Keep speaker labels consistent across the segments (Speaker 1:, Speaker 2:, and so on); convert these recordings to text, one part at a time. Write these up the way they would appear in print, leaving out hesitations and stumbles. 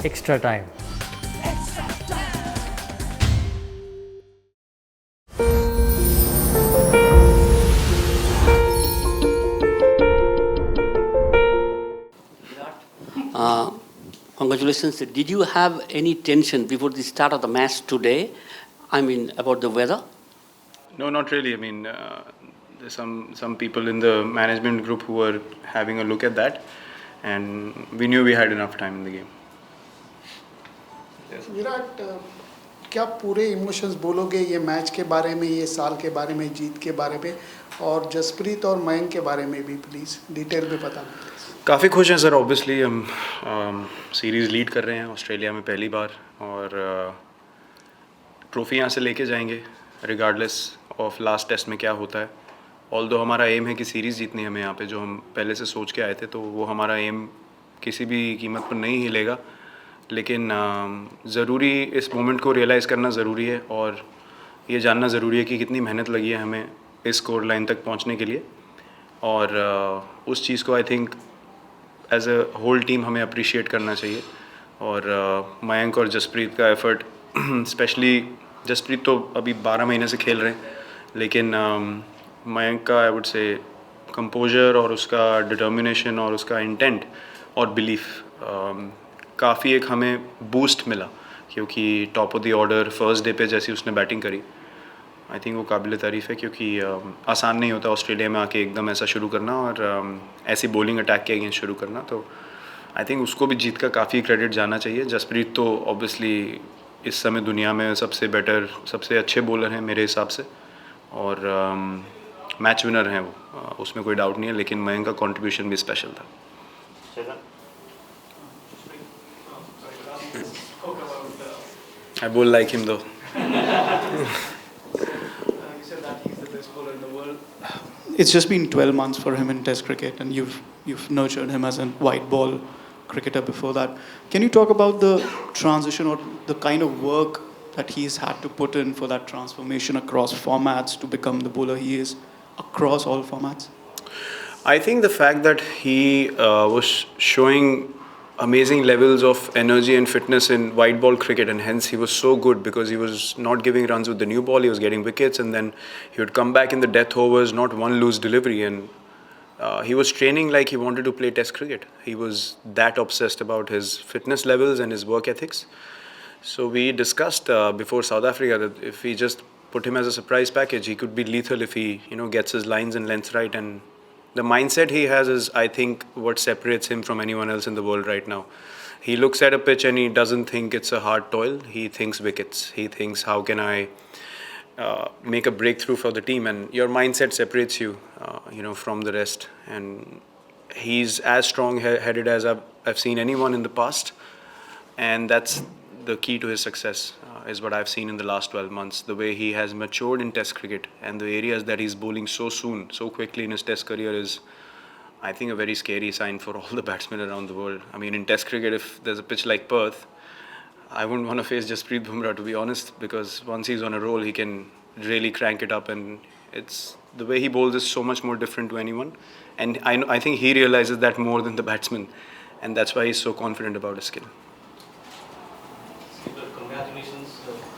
Speaker 1: extra time.
Speaker 2: Uh, Congratulations. Did you have any tension before the start of the match today? I mean, about the weather?
Speaker 3: No, not really. I mean, there's some people in the management group who were having a look at that, and we knew we had enough time in the game.
Speaker 4: Virat क्या पूरे emotions बोलोगे ये match के बारे में, ये साल के बारे में, जीत के बारे में, और जसप्रीत और मयंक के बारे में भी प्लीज़ डिटेल में बताना.
Speaker 3: काफ़ी खुश हैं सर. ऑब्वियसली हम सीरीज़ लीड कर रहे हैं ऑस्ट्रेलिया में पहली बार, और ट्रॉफी यहाँ से लेके जाएंगे रिगार्डलेस ऑफ लास्ट टेस्ट में क्या होता है. ऑल्दो हमारा एम है कि सीरीज़ जीतनी है हमें यहाँ पे, जो हम पहले से सोच के आए थे, तो वो हमारा एम किसी भी कीमत पर नहीं हिलेगा. लेकिन ज़रूरी इस मोमेंट को रियलाइज़ करना ज़रूरी है, और ये जानना ज़रूरी है कि कितनी मेहनत लगी है हमें इस स्कोर लाइन तक पहुँचने के लिए. और उस चीज़ को I think as a whole team हमें अप्रिशिएट करना चाहिए. और मयंक और जसप्रीत का एफ़र्ट, स्पेशली जसप्रीत तो अभी 12 महीने से खेल रहे हैं, लेकिन मयंक का आई वुड से कंपोजर और उसका डिटर्मिनेशन और उसका इंटेंट और बिलीफ काफ़ी एक हमें बूस्ट मिला, क्योंकि top of the order first day पे जैसी उसने बैटिंग करी, आई थिंक वो काबिल तारीफ़ है. क्योंकि आसान नहीं होता ऑस्ट्रेलिया में आके एकदम ऐसा शुरू करना और ऐसी बॉलिंग अटैक के अगेंस्ट शुरू करना. तो आई थिंक उसको भी जीत का काफ़ी क्रेडिट जाना चाहिए. जसप्रीत तो ऑब्वियसली इस समय दुनिया में सबसे बेटर, सबसे अच्छे बॉलर हैं मेरे हिसाब से, और मैच विनर हैं वो, उसमें कोई डाउट नहीं है. लेकिन मयंक का कंट्रीब्यूशन भी स्पेशल था. I bowl like him though.
Speaker 4: It's just been 12 months for him in Test cricket, and you've nurtured him as a white ball cricketer before that. Can you talk about the transition or the kind of work that he's had to put in for that transformation across formats to become the bowler he is across all formats?
Speaker 3: I think the fact that he was showing amazing levels of energy and fitness in white ball cricket, and hence he was so good because he was not giving runs with the new ball, he was getting wickets, and then he would come back in the death overs, not one loose delivery, and he was training like he wanted to play Test cricket. He was that obsessed about his fitness levels and his work ethics. So we discussed before South Africa that if we just put him as a surprise package, he could be lethal if he gets his lines and lengths right. And the mindset he has is, I think, what separates him from anyone else in the world right now. He looks at a pitch and he doesn't think it's a hard toil. He thinks wickets. He thinks, how can I make a breakthrough for the team? And your mindset separates you, from the rest. And he's as strong-headed as I've seen anyone in the past. And that's the key to his success, is what I've seen in the last 12 months. The way he has matured in Test cricket and the areas that he's bowling so soon, so quickly in his Test career is, I think, a very scary sign for all the batsmen around the world. I mean, in Test cricket, if there's a pitch like Perth, I wouldn't want to face Jasprit Bumrah, to be honest, because once he's on a roll, he can really crank it up, and it's the way he bowls is so much more different to anyone. And I think he realizes that more than the batsman, and that's why he's so confident about his skill.
Speaker 5: Congratulations.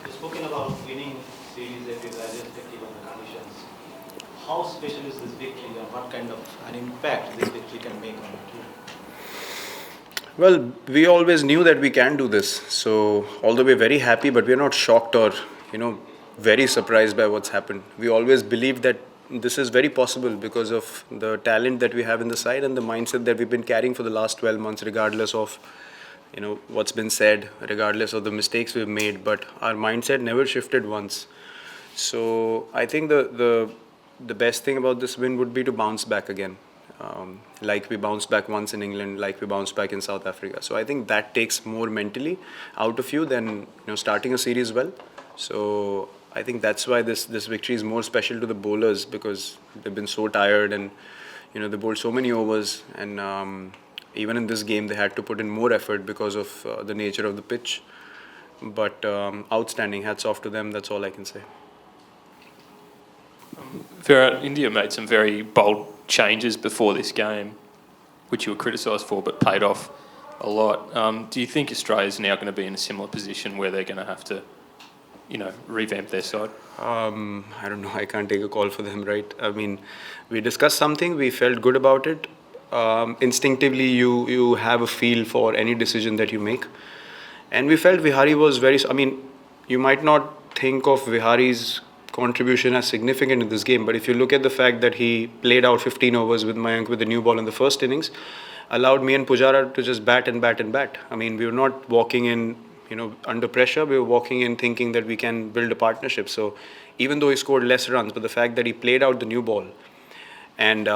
Speaker 5: You've spoken about winning series irrespective of the conditions. How special is this victory, and what kind of an impact this victory can make on the team?
Speaker 3: Well, we always knew that we can do this. So, although we're very happy, but we're not shocked or, very surprised by what's happened. We always believed that this is very possible because of the talent that we have in the side and the mindset that we've been carrying for the last 12 months, regardless of, what's been said, regardless of the mistakes we've made. But our mindset never shifted once. So, I think the best thing about this win would be to bounce back again. Like we bounced back once in England, like we bounced back in South Africa. So I think that takes more mentally out of you than starting a series well. So I think that's why this victory is more special to the bowlers, because they've been so tired and they bowled so many overs, and even in this game they had to put in more effort because of the nature of the pitch. But outstanding, hats off to them. That's all I can say.
Speaker 6: Virat, India made some very bold changes before this game, which you were criticised for, but paid off. a lot. Do you think Australia's now going to be in a similar position where they're going to have to, revamp their side?
Speaker 3: I don't know. I can't take a call for them, right? I mean, we discussed something. We felt good about it. Instinctively, you have a feel for any decision that you make, and we felt Vihari was very. I mean, you might not think of Vihari's contribution as significant in this game, but if you look at the fact that he played out 15 overs with Mayank with the new ball in the first innings, allowed me and Pujara to just bat and bat and bat. I mean, we were not walking in, under pressure. We were walking in thinking that we can build a partnership. So even though he scored less runs, but the fact that he played out the new ball and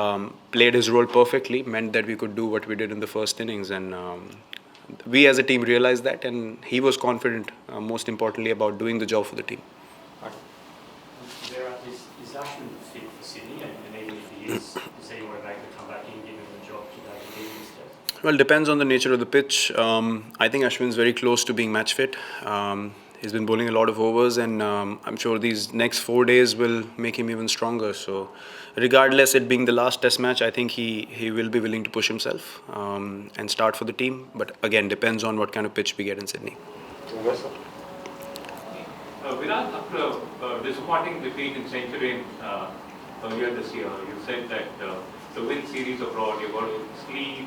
Speaker 3: played his role perfectly meant that we could do what we did in the first innings. And we as a team realized that, and he was confident, most importantly, about doing the job for the team.
Speaker 1: Virat, is Ashwin fit for Sydney? And even if he is anyone able to come back in, give him the job today to lead this test?
Speaker 3: Well, depends on the nature of the pitch. I think Ashwin's very close to being match fit. He's been bowling a lot of overs, and I'm sure these next 4 days will make him even stronger. So, regardless it being the last test match, I think he will be willing to push himself and start for the team. But again, depends on what kind of pitch we get in Sydney.
Speaker 7: Virat, after a disappointing defeat in Centurion earlier this year, you said that to win series abroad, you've got to sleep,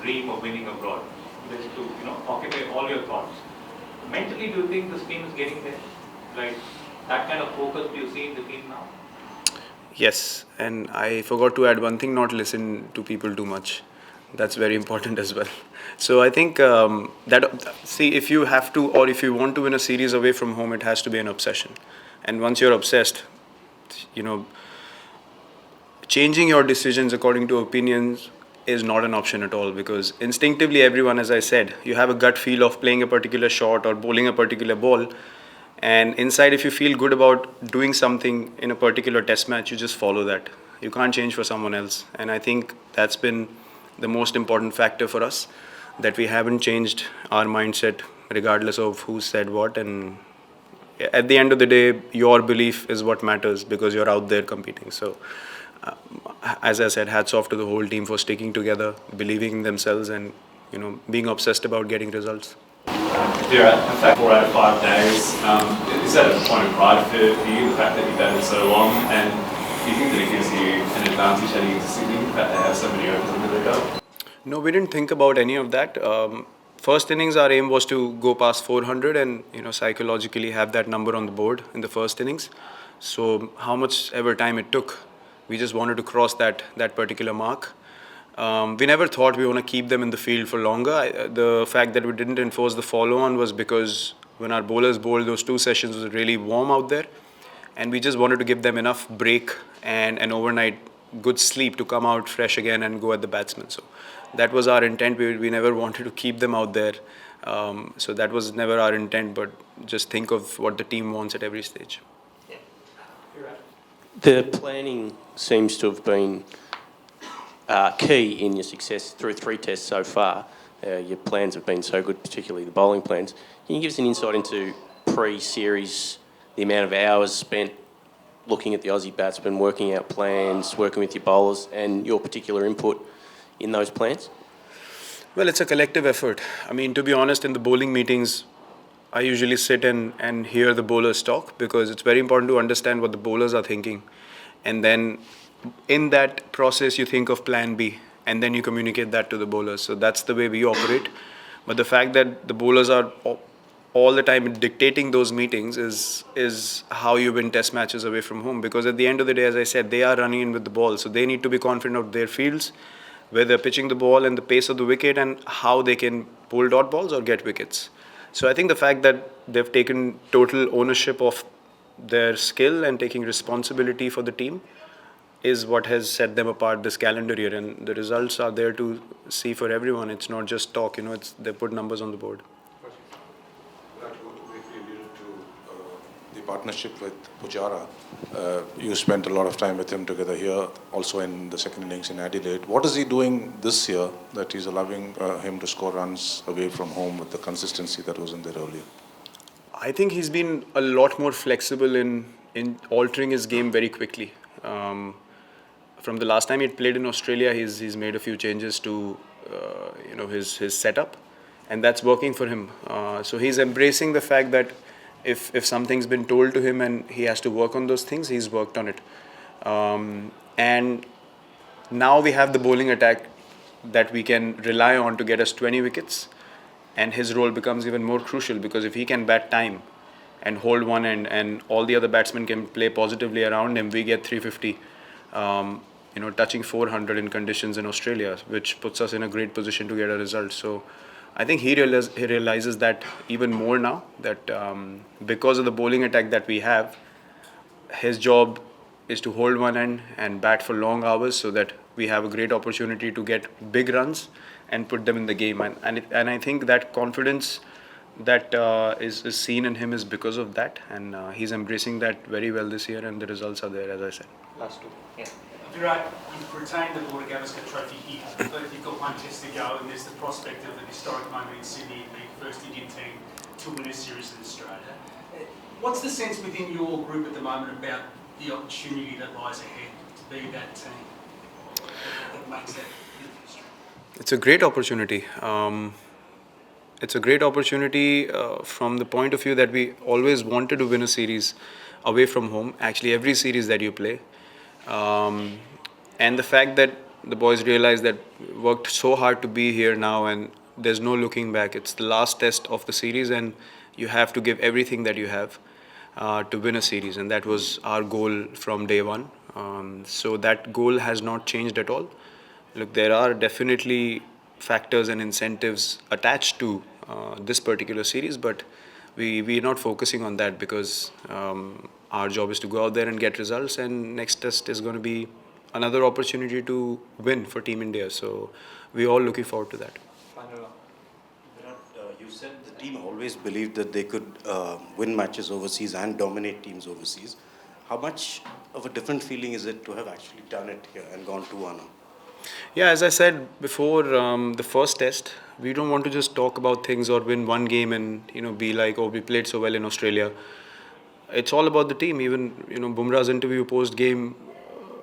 Speaker 7: dream of winning abroad. This to occupy all your thoughts. Mentally, do you think this team is getting there? Like that kind of focus do you see in the team now?
Speaker 3: Yes, and I forgot to add one thing: not listen to people too much. That's very important as well. So I think if you have to, or if you want to win a series away from home, it has to be an obsession. And once you're obsessed, changing your decisions according to opinions is not an option at all, because instinctively everyone, as I said, you have a gut feel of playing a particular shot or bowling a particular ball, and inside if you feel good about doing something in a particular test match, you just follow that. You can't change for someone else, and I think that's been the most important factor for us, that we haven't changed our mindset regardless of who said what. And at the end of the day, your belief is what matters, because you're out there competing. So as I said, hats off to the whole team for sticking together, believing in themselves, and being obsessed about getting results.
Speaker 8: Virat, in fact, 4 out of 5 days, is that a point of pride for you, the fact that you've batted so long, and do you think that it gives you an advantage heading into Sydney, the fact that they have so many overs under the belt?
Speaker 3: No, we didn't think about any of that. First innings, our aim was to go past 400 and psychologically have that number on the board in the first innings. So how much ever time it took, we just wanted to cross that particular mark. We never thought we want to keep them in the field for longer. The fact that we didn't enforce the follow-on was because when our bowlers bowled, those 2 sessions was really warm out there, and we just wanted to give them enough break and an overnight good sleep to come out fresh again and go at the batsmen. So that was our intent. We never wanted to keep them out there. So that was never our intent, but just think of what the team wants at every stage.
Speaker 9: The planning seems to have been key in your success through 3 tests so far. Your plans have been so good, particularly the bowling plans. Can you give us an insight into pre-series, the amount of hours spent looking at the Aussie batsmen, working out plans, working with your bowlers, and your particular input in those plans?
Speaker 3: Well, it's a collective effort. I mean, to be honest, in the bowling meetings, I usually sit and hear the bowlers talk, because it's very important to understand what the bowlers are thinking. And then in that process, you think of plan B, and then you communicate that to the bowlers. So that's the way we operate. But the fact that the bowlers are all the time dictating those meetings is how you win test matches away from home. Because at the end of the day, as I said, they are running in with the ball. So they need to be confident of their fields, where they're pitching the ball and the pace of the wicket, and how they can bowl dot balls or get wickets. So I think the fact that they've taken total ownership of their skill and taking responsibility for the team is what has set them apart this calendar year, and the results are there to see for everyone. It's not just talk, they put numbers on the board.
Speaker 10: Briefly alluded to the partnership with Pujara. You spent a lot of time with him together here, also in the second innings in Adelaide. What is he doing this year that is allowing him to score runs away from home with the consistency that wasn't there earlier?
Speaker 3: I think he's been a lot more flexible in altering his game very quickly. From the last time he played in Australia, he's made a few changes to his setup. and that's working for him. So he's embracing the fact that if something's been told to him and he has to work on those things, he's worked on it. And now we have the bowling attack that we can rely on to get us 20 wickets, and his role becomes even more crucial, because if he can bat time and hold one end and all the other batsmen can play positively around him, we get 350, touching 400 in conditions in Australia, which puts us in a great position to get a result. So I think he realizes that even more now, that because of the bowling attack that we have, his job is to hold one end and bat for long hours, so that we have a great opportunity to get big runs and put them in the game. And I think that confidence that is seen in him is because of that, and he's embracing that very well this year, and the results are there, as I said.
Speaker 5: Last two.
Speaker 1: Yeah. Virat, you've retained the Border Gavaskar Trophy here, but you've got one test to go, and there's the prospect of an historic moment in Sydney, the first Indian team to win a series in Australia. What's the sense within your group at the moment about the opportunity that lies ahead to be that team that makes that history?
Speaker 3: It's a great opportunity. It's a great opportunity from the point of view that we always wanted to win a series away from home, actually every series that you play. And the fact that the boys realize that we worked so hard to be here now, and there's no looking back. It's the last test of the series, and you have to give everything that you have to win a series, and that was our goal from day one. So that goal has not changed at all. Look, there are definitely factors and incentives attached to this particular series, but we're not focusing on that, because our job is to go out there and get results, and next test is going to be another opportunity to win for Team India. So we're all looking forward to that.
Speaker 11: Virat, you said the team always believed that they could win matches overseas and dominate teams overseas. How much of a different feeling is it to have actually done it here and gone 2-1?
Speaker 3: Yeah, as I said before, the first test, we don't want to just talk about things or win one game and be like, oh, we played so well in Australia. It's all about the team. Even Bumrah's interview post game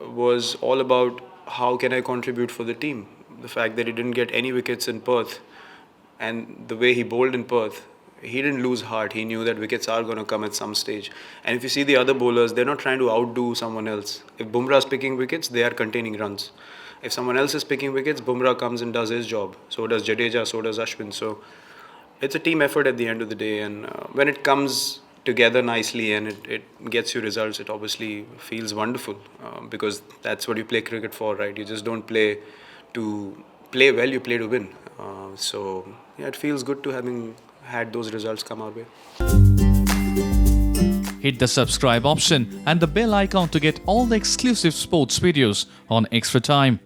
Speaker 3: was all about how can I contribute for the team. The fact that he didn't get any wickets in Perth, and the way he bowled in Perth, he didn't lose heart. He knew that wickets are going to come at some stage. And if you see the other bowlers, they're not trying to outdo someone else. If Bumrah's picking wickets, they are containing runs. If someone else is picking wickets, Bumrah comes and does his job. So does Jadeja, so does Ashwin. So it's a team effort at the end of the day. And when it comes together nicely and it gets you results, it obviously feels wonderful, because that's what you play cricket for, right? You just don't play to play well, you play to win. So yeah, it feels good to having had those results come our way.
Speaker 12: Hit the subscribe option and the bell icon to get all the exclusive sports videos on Extra Time.